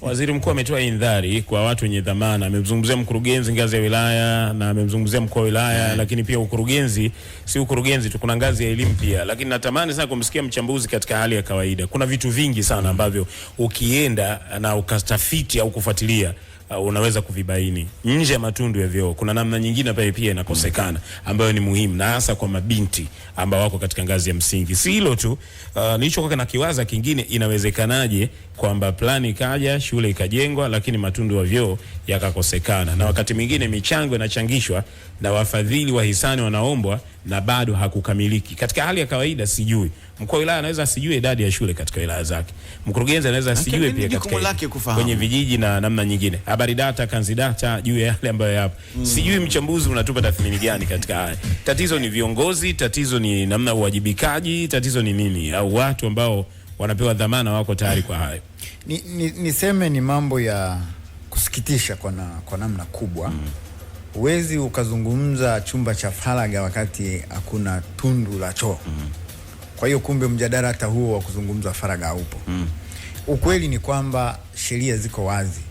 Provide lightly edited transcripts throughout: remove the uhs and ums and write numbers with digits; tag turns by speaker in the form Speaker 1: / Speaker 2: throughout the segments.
Speaker 1: Waziri Mkuu ametoa indhari kwa watu wenye dhamana. Amemzungumzia mkurugenzi ngazi ya wilaya na amemzungumzia mkuu wa wilaya, lakini pia ukurugenzi, si ukurugenzi tu, kuna ngazi ya elimu pia. Lakini natamani sana kumsikia mchambuzi katika hali ya kawaida. Kuna vitu vingi sana ambavyo ukienda na ukatafiti au kufuatilia unaweza kuvibaini. Nje ya matundu ya vyoo kuna namna nyingine pia inakosekana ambayo ni muhimu, na hasa kwa mabinti ambao wako katika ngazi ya msingi. Si hilo tu, nilichokuwa na kiwaza kingine, inawezekanaje kwamba plani kaja, shule ikajengwa, lakini matundu ya vyoo yakakosekana, na wakati mwingine michango inachangishwa na wafadhili wa hisani wanaombwa na bado hakukamiliki. Katika hali ya kawaida sijui mkuu wa wilaya anaweza asijue idadi ya shule katika wilaya zake, mkurugenzi anaweza asijue pia katika kwenye vijiji na namna nyingine, habari data, kanzi data juu ya yale ambayo yapo. Sijui mchambuzi unatupa tathmini gani katika haya? Tatizo ni viongozi, tatizo ni namna uwajibikaji, tatizo ni nini? Au watu ambao wanapewa dhamana wako tayari kwa hayo?
Speaker 2: Niseme ni mambo ya kusikitisha kwa namna kubwa. Uwezi ukazungumza chumba cha faragha wakati hakuna tundu la choo. Kwa hiyo kumbe mjadala hata huo wa kuzungumza faragha haupo. Ukweli ni kwamba sheria ziko wazi.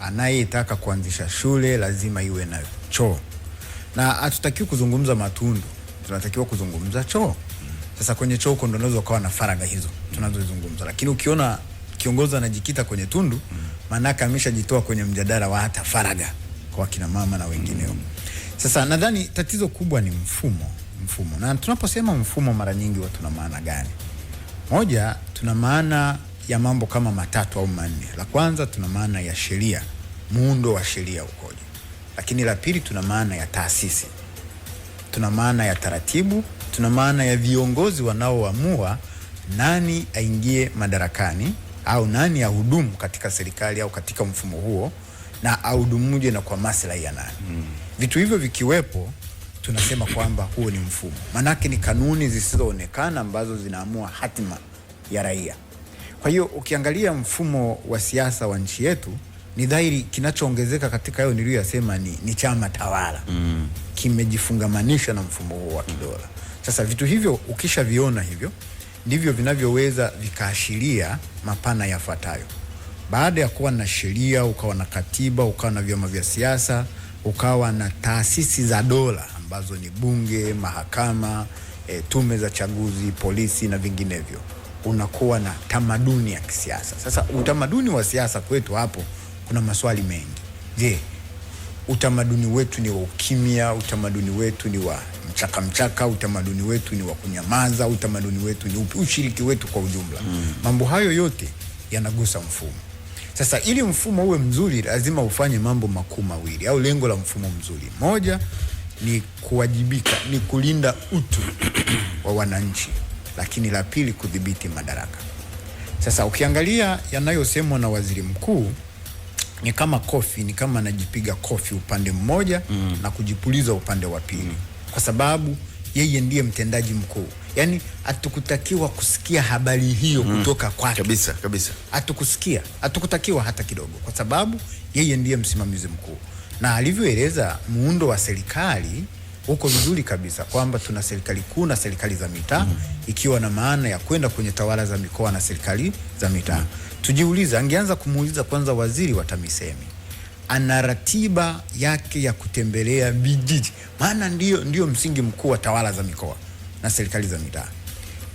Speaker 2: Anayetaka kuanzisha shule lazima iwe na choo. Na hatutakiwi kuzungumza matundu, tunatakiwa kuzungumza choo. Sasa kwenye choo ndo unaweza ukawa na faragha hizo tunazozungumza. Lakini ukiona kiongozi anajikita kwenye tundu, maana ameshajitoa kwenye mjadala wa hata faragha kwa kina mama na wengineo. Sasa nadhani tatizo kubwa ni mfumo. Na tunaposema mfumo mara nyingi watu tuna maana gani? Moja, tuna maana ya mambo kama matatu au manne. La kwanza tuna maana ya sheria, muundo wa sheria ukoje. Lakini la pili tuna maana ya taasisi. Tuna maana ya taratibu, tuna maana ya viongozi wanaoamua nani aingie madarakani au nani ahudumu katika serikali au katika mfumo huo, na ahudumuje na kwa maslahi ya nani. Vitu hivyo vikiwepo, tunasema kwamba huo ni mfumo. Manake ni kanuni zisizoonekana ambazo zinaamua hatima ya raia. Kwa hiyo ukiangalia mfumo wa siasa wa nchi yetu, ni dhahiri kinachoongezeka katika hayo niliyosema ni chama tawala. Kimejifungamanisha na mfumo huo wa kidola. Sasa vitu hivyo ukishaviona hivyo, ndivyo vinavyoweza vikaashiria mapana yafuatayo. Baada ya kuwa na sheria, ukawa na katiba, ukawa na vyama vya siasa, ukawa na taasisi za dola ambazo ni bunge, mahakama, tume za chaguzi, polisi na vinginevyo, unakuwa na tamaduni ya kisiasa. Sasa utamaduni wa siasa kwetu hapo kuna maswali mengi. Je, utamaduni wetu ni wa ukimya? Utamaduni wetu ni wa mchaka? Utamaduni wetu ni wa kunyamaza? Utamaduni wetu ni upi? Ushiriki wetu kwa ujumla? Mambo hayo yote yanagusa mfumo. Sasa ili mfumo uwe mzuri lazima ufanye mambo makuu mawili, au lengo la mfumo mzuri. Moja ni kuwajibika, ni kulinda utu wa wananchi, lakini la pili kudhibiti madaraka. Sasa ukiangalia yanayosemwa na waziri mkuu ni kama kofi, ni kama anajipiga kofi upande mmoja na kujipuliza upande wa pili, kwa sababu yeye ndiye mtendaji mkuu. Yani hatukutakiwa kusikia habari hiyo kutoka kwake. Kabisa. Hatukutakiwa hata kidogo, kwa sababu yeye ndiye msimamizi mkuu. Na alivyoeleza muundo wa serikali uko vizuri kabisa, kwamba tuna serikali kuu na serikali za mitaa, ikiwa na maana ya kwenda kwenye tawala za mikoa na serikali za mitaa. Tujiulize, angeanza kumuuliza kwanza waziri wa TAMISEMI, ana ratiba yake ya kutembelea vijiji, maana ndio msingi mkuu wa tawala za mikoa na serikali za mitaa.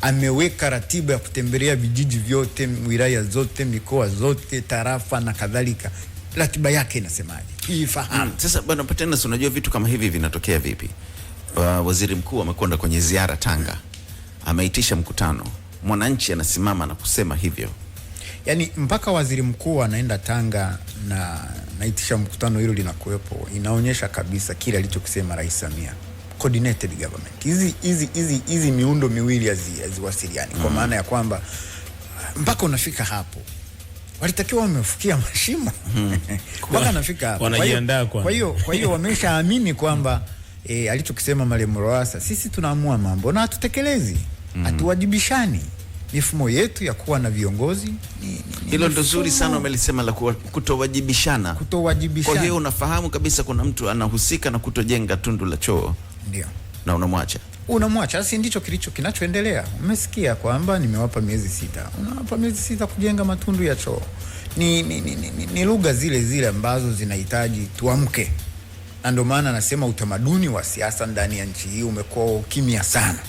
Speaker 2: Ameweka ratiba ya kutembelea vijiji vyote, wilaya zote, mikoa zote, tarafa na kadhalika. Ratiba yake inasemaje? Ifahamu.
Speaker 3: Sasa bwana Patena, unajua vitu kama hivi vinatokea vipi? Waziri mkuu amekwenda kwenye ziara Tanga, ameitisha mkutano, mwananchi anasimama na kusema hivyo.
Speaker 2: Yani mpaka waziri mkuu anaenda Tanga na naitisha mkutano, hilo linakuwepo, inaonyesha kabisa kile alichokisema Rais Samia, coordinated government. Hizi miundo miwili haziwasiliani, kwa maana ya kwamba mpaka unafika hapo walitakiwa wamefikia mashimo mpaka anafika hapo.
Speaker 1: Wanajiandaa
Speaker 2: kwa hiyo wameshaamini kwamba alichokisema Marehemu Lowassa, sisi tunaamua mambo na hatutekelezi, hatuwajibishani. Mifumo yetu ya kuwa na viongozi
Speaker 3: hilo ndo zuri sana umelisema, la kutowajibishana. Kwa hiyo unafahamu kabisa kuna mtu anahusika na kutojenga tundu la choo,
Speaker 2: ndio,
Speaker 3: na unamwacha.
Speaker 2: Sasa ndicho kinachoendelea. Umesikia kwamba nimewapa miezi 6. Unawapa miezi 6 kujenga matundu ya choo. ni lugha zile zile ambazo zinahitaji tuamke, na ndio maana nasema utamaduni wa siasa ndani ya nchi hii umekuwa ukimya sana.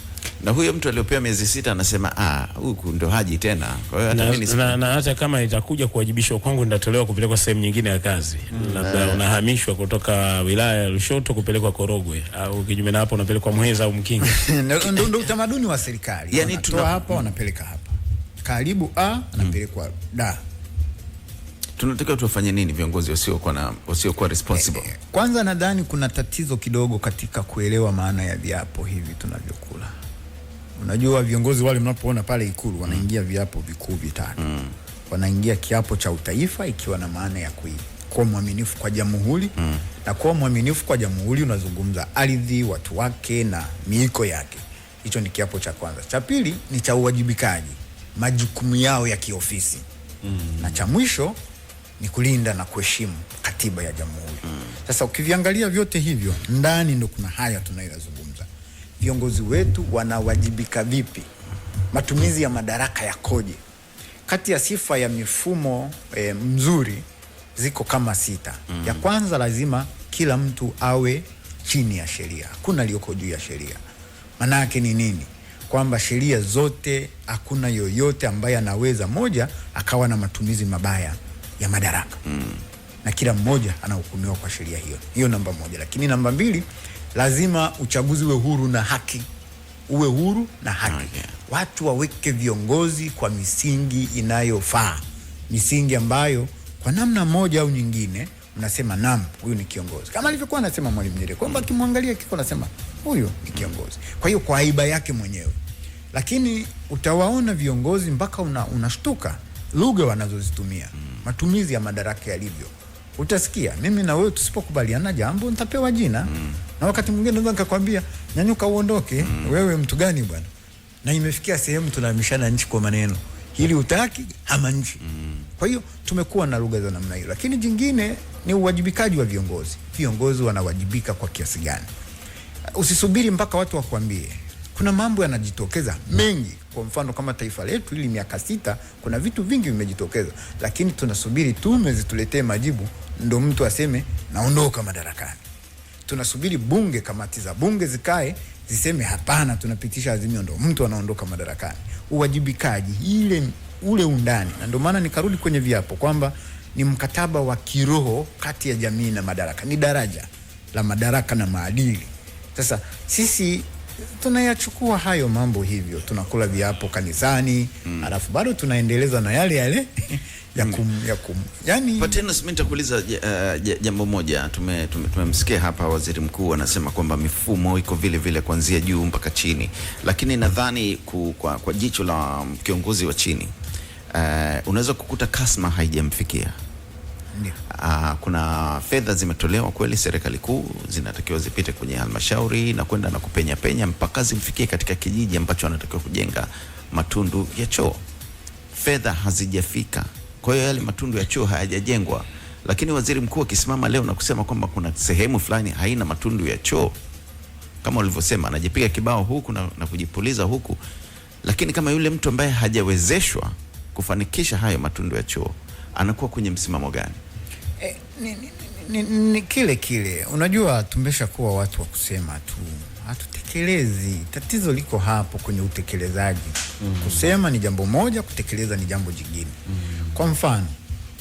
Speaker 3: Na huyo mtu aliyopewa miezi 6 anasema huku ndo haji tena. Kwa hiyo hata mimi
Speaker 1: na hata kama itakuja kuwajibishwa kwangu, nitatolewa kupelekwa sehemu nyingine ya kazi. Labda unahamishwa kutoka wilaya ya Lushoto kupelekwa Korogwe, au kinyume na hapo unapelekwa Muheza au Mkinga.
Speaker 2: Ndio utamaduni wa serikali.
Speaker 3: Yani
Speaker 2: tunatoa hapa wanapeleka hapa. Karibu anapelekwa da.
Speaker 3: Tunataka tuwafanye nini viongozi wasiokuwa responsible?
Speaker 2: Kwanza nadhani kuna tatizo kidogo katika kuelewa maana ya viapo hivi tunavyokula. Unajua viongozi wale mnapoona pale Ikulu wanaingia viapo vikuu vitatu. Wanaingia kiapo cha utaifa, ikiwa na maana ya kuwa mwaminifu kwa jamhuri. Na kuwa mwaminifu kwa jamhuri unazungumza ardhi, watu wake na miiko yake. Hicho ni kiapo cha kwanza. Cha pili ni cha uwajibikaji, majukumu yao ya kiofisi. Na cha mwisho ni kulinda na kuheshimu katiba ya jamhuri. Sasa ukiviangalia vyote hivyo, ndani ndo kuna haya tunayozungumza. Viongozi wetu wanawajibika vipi? Matumizi ya madaraka yakoje? Kati ya sifa ya mifumo mzuri ziko kama 6. Ya kwanza, lazima kila mtu awe chini ya sheria. Hakuna aliyoko juu ya sheria. Maana yake ni nini? Kwamba sheria zote, hakuna yoyote ambaye anaweza moja akawa na matumizi mabaya ya madaraka. Na kila mmoja anahukumiwa kwa sheria hiyo. Hiyo namba 1. Lakini namba 2, lazima uchaguzi uwe huru na haki. Uwe huru na haki. Watu waweke viongozi kwa misingi inayofaa. Misingi ambayo kwa namna moja au nyingine mnasema naam, huyu ni kiongozi. Kama alivyokuwa anasema Mwalimu Nyerere kwamba kimwangalia kiko nasema huyu ni kiongozi. Kwa hiyo kwa aiba yake mwenyewe. Lakini utawaona viongozi mpaka unashtuka lugha wanazozitumia. Matumizi ya madaraka yalivyo. Utasikia mimi na wewe tusipokubaliana jambo nitapewa jina. Na wakati mwingine naweza nikakwambia nyanyuka uondoke. Wewe mtu gani bwana? Na imefikia sehemu tunahamishana nchi kwa maneno. Hili utaki ama nchi. Kwa hiyo tumekuwa na lugha za namna hiyo. Lakini jingine ni uwajibikaji wa viongozi. Viongozi wanawajibika kwa kiasi gani? Usisubiri mpaka watu wakwambie. Kuna mambo yanajitokeza mengi. Kwa mfano kama taifa letu hili miaka 6 kuna vitu vingi vimejitokeza, lakini tunasubiri tume zituletee majibu ndo mtu aseme naondoka madarakani. Tunasubiri bunge, kamati za bunge zikae ziseme hapana, tunapitisha azimio, ndo mtu anaondoka madarakani. Uwajibikaji ule undani. Na ndio maana nikarudi kwenye viapo kwamba ni mkataba wa kiroho kati ya jamii na madaraka. Ni daraja la madaraka na maadili. Sasa sisi tunayachukua hayo mambo hivyo, tunakula viapo kanisani, alafu bado tunaendeleza na yale yani.
Speaker 3: Patena, mimi nitakuuliza jambo moja. Tumemsikia hapa waziri mkuu anasema kwamba mifumo iko vile vile kuanzia juu mpaka chini, lakini nadhani kwa jicho la kiongozi wa chini unaweza kukuta kasma haijamfikia. Kuna fedha zimetolewa kweli, serikali kuu zinatakiwa zipite kwenye halmashauri na kwenda na kupenya mpaka zimfikie katika kijiji ambacho anatakiwa kujenga matundu ya choo. Fedha hazijafika. Kwa hiyo yale matundu ya choo hayajajengwa. Lakini waziri mkuu akisimama leo na kusema kwamba kuna sehemu fulani haina matundu ya choo, kama ulivyosema, anajipiga kibao huku na kujipuliza huku. Lakini kama yule mtu ambaye hajawezeshwa kufanikisha hayo matundu ya choo, anakuwa kwenye msimamo gani?
Speaker 2: Ni kile. Unajua tumesha kuwa watu wa kusema tu, hatutekelezi. Tatizo liko hapo kwenye utekelezaji. Kusema ni jambo moja, kutekeleza ni jambo jingine. Kwa mfano,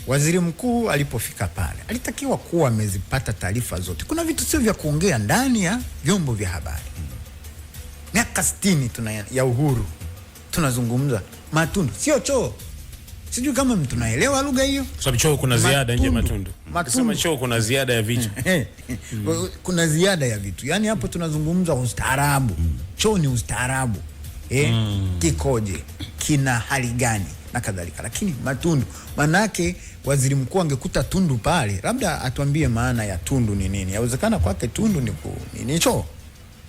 Speaker 2: waziri mkuu alipofika pale, alitakiwa kuwa amezipata taarifa zote. Kuna vitu sio vya kuongea ndani ya vyombo vya habari. Miaka 60 ya uhuru tunazungumza matundu, sio choo. Sijui kama mtu naelewa lugha hiyo.
Speaker 1: Sababu choo kuna ziada nje matundu. Kusema choo kuna ziada ya vitu.
Speaker 2: Kuna ziada ya vitu. Yaani hapo tunazungumza ustaarabu. Choo ni ustaarabu. Kikoje? Kina hali gani? Na kadhalika. Lakini matundu, manake waziri mkuu angekuta tundu pale, labda atuambie maana ya tundu ni nini. Yawezekana kwake tundu ni choo.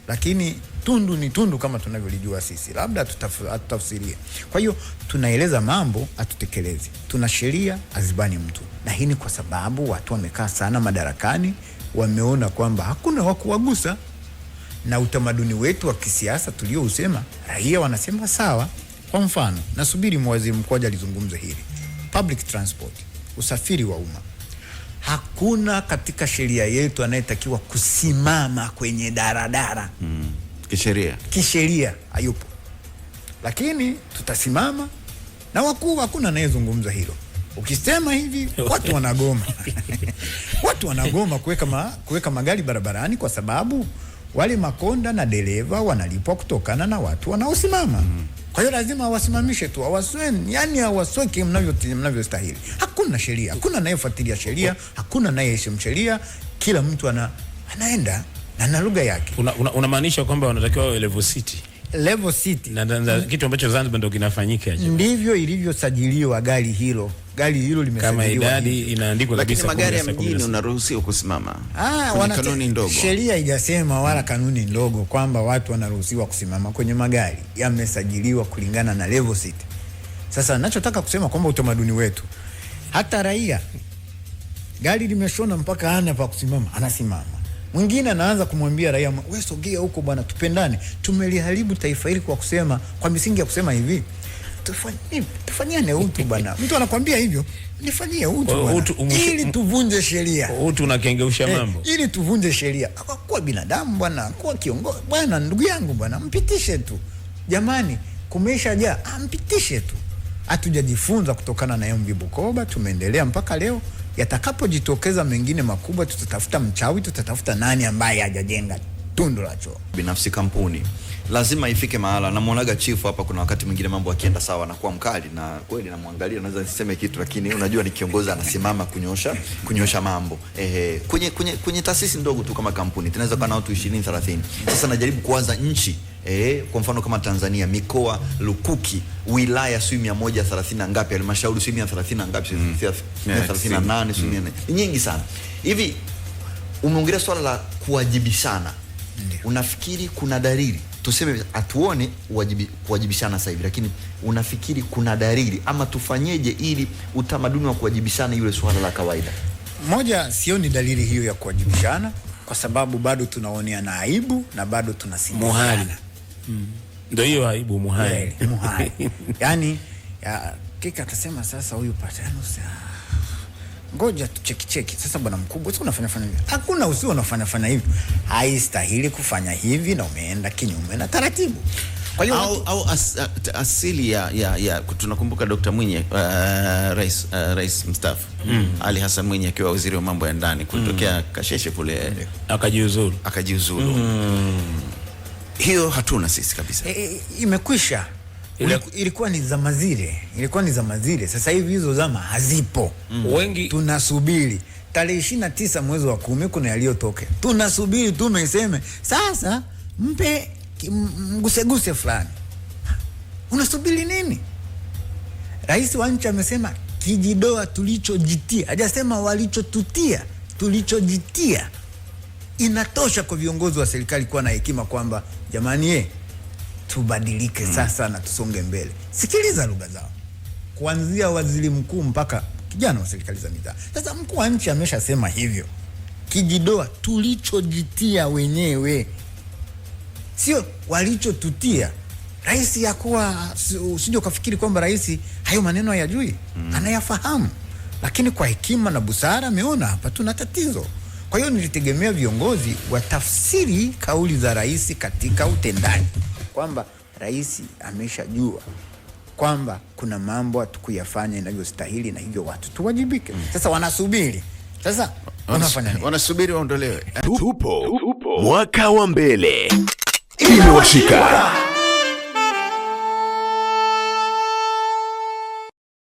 Speaker 2: Lakini tundu ni tundu kama tunavyolijua sisi, labda tutafsiria. Kwa hiyo tunaeleza mambo, atutekelezi. Tuna sheria, azibani mtu. Na hii ni kwa sababu watu wamekaa sana madarakani, wameona kwamba hakuna wa kuwagusa. Na utamaduni wetu wa kisiasa tuliousema, raia wanasema sawa. Kwa mfano, nasubiri waziri mkuu alizungumza hili. Public transport. usafiri wa umma. Hakuna katika sheria yetu anayetakiwa kusimama kwenye daradara. Kisheria hayupo. Lakini tutasimama na wakuu, hakuna anayezungumza hilo. Ukisema hivi watu wanagoma. Watu wanagoma kuweka magari barabarani kwa sababu wale makonda na dereva wanalipwa kutokana na watu wanaosimama. Kwa hiyo lazima wasimamishe tu, yani hawasweke mnavyostahili. Hakuna sheria, hakuna anayefuatilia sheria, hakuna anayeheshimu sheria. Kila mtu anaenda na lugha yake.
Speaker 1: Unamaanisha kwamba wanatakiwa wawe level city?
Speaker 2: Level city.
Speaker 1: Na kitu ambacho Zanzibar ndio kinafanyika.
Speaker 2: Ndivyo ilivyosajiliwa gari hilo. Gari hilo limesajiliwa.
Speaker 1: Kama idadi inaandikwa kabisa.
Speaker 3: Lakini magari ya mjini unaruhusiwa kusimama.
Speaker 2: Wana kanuni ndogo. Sheria haijasema wala kanuni ndogo kwamba watu wanaruhusiwa kusimama kwenye magari. Yamesajiliwa kulingana na level city. Sasa ninachotaka kusema kwamba utamaduni wetu, hata raia gari limeshona mpaka hana pa kusimama, anasimama. Mwingine anaanza kumwambia raia, wewe sogea huko bwana, tupendane. Tumeliharibu taifa hili kwa misingi ya kusema hivi, tufanyane utu bwana. Mtu anakuambia hivyo, nifanyie utu bwana, ili tuvunje sheria.
Speaker 1: Utu unakengeusha mambo.
Speaker 2: Ili tuvunje sheria. Kwa binadamu bwana, kwa kiongozi bwana, ndugu yangu bwana, mpitishe tu. Jamani, kumeshajaa, mpitishe tu. Hatujajifunza kutokana na MV Bukoba, tumeendelea mpaka leo. Yatakapojitokeza mengine makubwa, tutatafuta mchawi, tutatafuta nani ambaye hajajenga tundu la choo.
Speaker 4: Binafsi kampuni lazima ifike mahala. Namuonaga chief hapa, kuna wakati mwingine mambo akienda sawa na kuwa mkali, na kweli namwangalia, naweza niseme kitu, lakini unajua ni kiongozi anasimama kunyosha mambo. Kwenye taasisi ndogo tu kama kampuni tunaweza kuwa na watu 20 30. Sasa najaribu kuanza nchi, kwa mfano kama Tanzania, mikoa lukuki, wilaya 130 ngapi, halmashauri 130 ngapi, 38 nyingi sana. Hivi umeongelea swala la kuwajibishana. Unafikiri kuna dalili, tuseme atuone kuwajibishana sasa hivi, lakini unafikiri kuna dalili ama tufanyeje ili utamaduni wa kuwajibishana yule swala la kawaida?
Speaker 2: Moja, sioni dalili hiyo ya kuwajibishana kwa sababu bado tunaonea na aibu na bado tunasingizana.
Speaker 1: Ndio hiyo aibu, muhali.
Speaker 2: Yani kika atasema sasa huyu Patanus, ngoja tucheki sasa bwana mkubwa, usio unafanya hivi. Hakuna usio unafanya hivi. Haistahili kufanya hivi na umeenda kinyume na taratibu.
Speaker 3: Kwa hiyo asili ya tunakumbuka Dr. Mwinyi, rais mstaafu Ali Hassan Mwinyi akiwa waziri wa mambo ya ndani, kutokea Kasheshe kule akajiuzulu. Hiyo hatuna sisi kabisa.
Speaker 2: Imekwisha. Ilikuwa ni zama zile. Sasa hivi hizo zama hazipo.
Speaker 1: Wengi
Speaker 2: tunasubiri tarehe 29 mwezi wa 10 kuna yaliyotokea. Tunasubiri tume iseme sasa mpe mguseguse fulani. Unasubiri nini? Rais wa nchi amesema kijidoa tulichojitia. Hajasema walichotutia, tulichojitia. Inatosha kwa viongozi wa serikali kuwa na hekima kwamba jamani tubadilike sasa na tusonge mbele. Sikiliza lugha zao. Kuanzia waziri mkuu mpaka kijana wa serikali za mitaa. Sasa mkuu wa nchi ameshasema hivyo. Kijidoa tulichojitia wenyewe, sio walichotutia. Rais yakuwa usije ukafikiri kwamba rais hayo maneno hayajui. Anayafahamu. Lakini kwa hekima na busara ameona hapa tuna tatizo. Kwa hiyo nilitegemea viongozi watafsiri kauli za rais katika utendaji, kwamba rais ameshajua kwamba kuna mambo hatukuyafanya inavyostahili na hivyo watu tuwajibike. Sasa wanasubiri. Sasa wanafanya nini?
Speaker 3: Wanasubiri waondolewe.
Speaker 5: Tupo mwaka wa mbele. Imewashika.